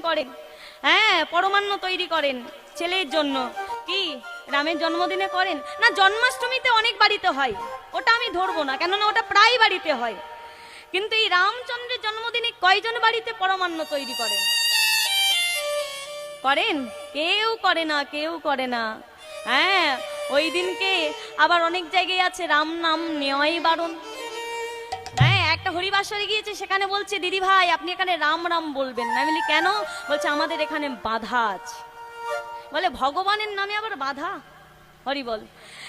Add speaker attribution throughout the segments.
Speaker 1: করেন, হ্যাঁ পরমান্ন তৈরি করেন ছেলের জন্য। কি রামের জন্মদিনে করেন না? জন্মাষ্টমীতে অনেক বাড়িতে হয়, ওটা আমি ধরবো না, কেননা ওটা প্রায় বাড়িতে হয়। কিন্তু এই রামচন্দ্রের জন্মদিনে কয়জন বাড়িতে পরমান্ন তৈরি করেন? করেন? কেউ করে না, কেউ করে না। হ্যাঁ, ওই দিনকে আবার অনেক জায়গায় আছে রাম নাম নেওয়াই বারণ। হ্যাঁ, একটা হরিবাসরে গিয়েছে, সেখানে বলছে দিদি ভাই আপনি এখানে রাম রাম বলবেন না। আমি বলি কেন? বলছে আমাদের এখানে বাধা আছে। বলে ভগবানের নামে আবার বাধা? হরি বল।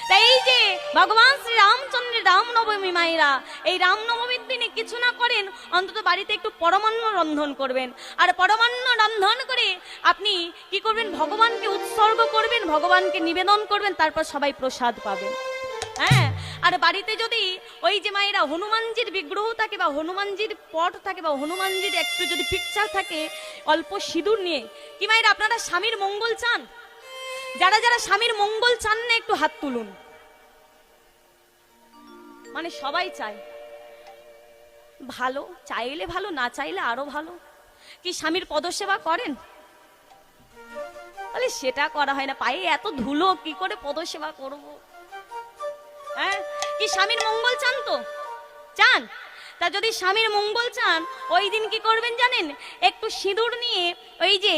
Speaker 1: তাই এই যে ভগবান শ্রী রামচন্দ্রের রামনবমী মায়েরা, এই রামনবমীর দিনে কিছু না করেন অন্তত বাড়িতে একটু পরমান্ন রন্ধন করবেন। আর পরমান্ন রন্ধন করে আপনি কি করবেন? ভগবানকে উৎসর্গ করবেন, ভগবানকে নিবেদন করবেন, তারপর সবাই প্রসাদ পাবেন। হ্যাঁ, আর বাড়িতে যদি ওই যে মায়েরা হনুমানজির বিগ্রহ থাকে বা হনুমানজির পট থাকে বা হনুমানজির একটু যদি পিকচার থাকে, অল্প সিঁদুর নিয়ে, কি মায়েরা আপনারা স্বামীর মঙ্গল চান? যারা যারা স্বামীর মঙ্গল চান না একটু হাত তুলুন। মানে সবাই চায়, ভালো চাইলে ভালো, না চাইলে আরো ভালো। কি স্বামীর পদসেবা করেন? বলে সেটা করা হয় না, পায়ে এত ধুলো কি করে পদসেবা করব? হ্যাঁ, কি স্বামীর মঙ্গল চান? তো চান। তা যদি স্বামীর মঙ্গল চান, ওই দিন কি করবেন জানেন? একটু সিঁদুর নিয়ে ওই যে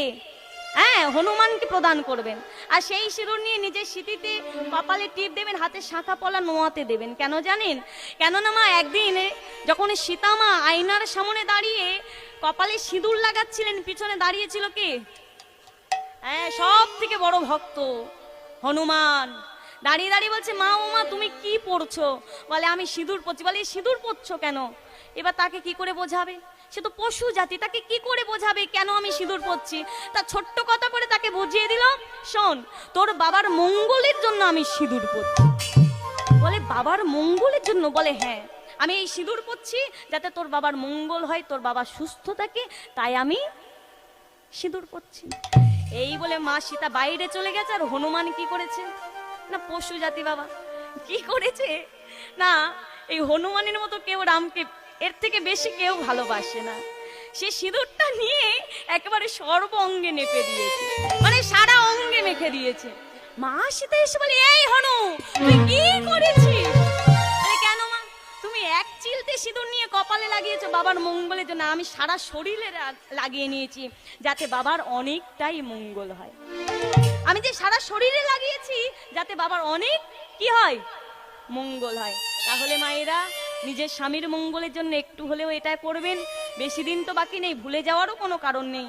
Speaker 1: হ্যাঁ হনুমানকে প্রদান করবেন, আর সেই সিঁদুর নিয়ে নিজের সিঁথিতে কপালে টিপ দেবেন, হাতে শাঁখা পলা নোয়াতে দেবেন। কেন জানেন? কেননা মা একদিন যখন সীতা মা আয়নার সামনে দাঁড়িয়ে কপালে সিঁদুর লাগাচ্ছিলেন, পিছনে দাঁড়িয়েছিল কে? হ্যাঁ, সব থেকে বড় ভক্ত হনুমান। দাঁড়িয়ে দাঁড়িয়ে বলছে মা ও মা তুমি কি পড়ছো? বলে আমি সিঁদুর পড়ছি। বলে সিঁদুর পড়ছো কেন? এবার তাকে কি করে বোঝাবে? সে তো পশু জাতি, তাকে কি করে বোঝাবে কেন আমি সিঁদুর পড়ছি? তা ছোট্ট কথা করে তাকে বুঝিয়ে দিল, শোন তোর বাবার মঙ্গলের জন্য আমি সিঁদুর পড়ছি। বলে বাবার মঙ্গলের জন্য? বলে হ্যাঁ, আমি এই সিঁদুর পড়ছি যাতে তোর বাবার মঙ্গল হয়, তোর বাবা সুস্থ থাকে, তাই আমি সিঁদুর পড়ছি। এই বলে মা সীতা বাইরে চলে গেছে, আর হনুমান কি করেছে না? পশু জাতি বাবা কি করেছে না, এই হনুমানের মতো কেউ রামকে এর থেকে বেশি কেউ ভালোবাসে না। সে সিঁদুরটা নিয়ে একেবারে সর্ব অঙ্গে নেপে দিয়েছে, মানে সারা অঙ্গে মেখে দিয়েছে। মা সীতা এসে বলে এই হনু তুই কি করেছিস? কেন মা? তুমি এক চিলতে সিঁদুর নিয়ে কপালে লাগিয়েছো বাবার মঙ্গলের জন্য, আমি সারা শরীরে লাগিয়ে নিয়েছি যাতে বাবার অনেকটাই মঙ্গল হয়। আমি যে সারা শরীরে লাগিয়েছি যাতে বাবার অনেক কি হয়? মঙ্গল হয়। তাহলে মায়েরা নিজের স্বামীর মঙ্গলের জন্য একটু হলেও এটা করবেন। বেশি দিন তো বাকি নেই, ভুলে যাওয়ারও কোনো কারণ নেই।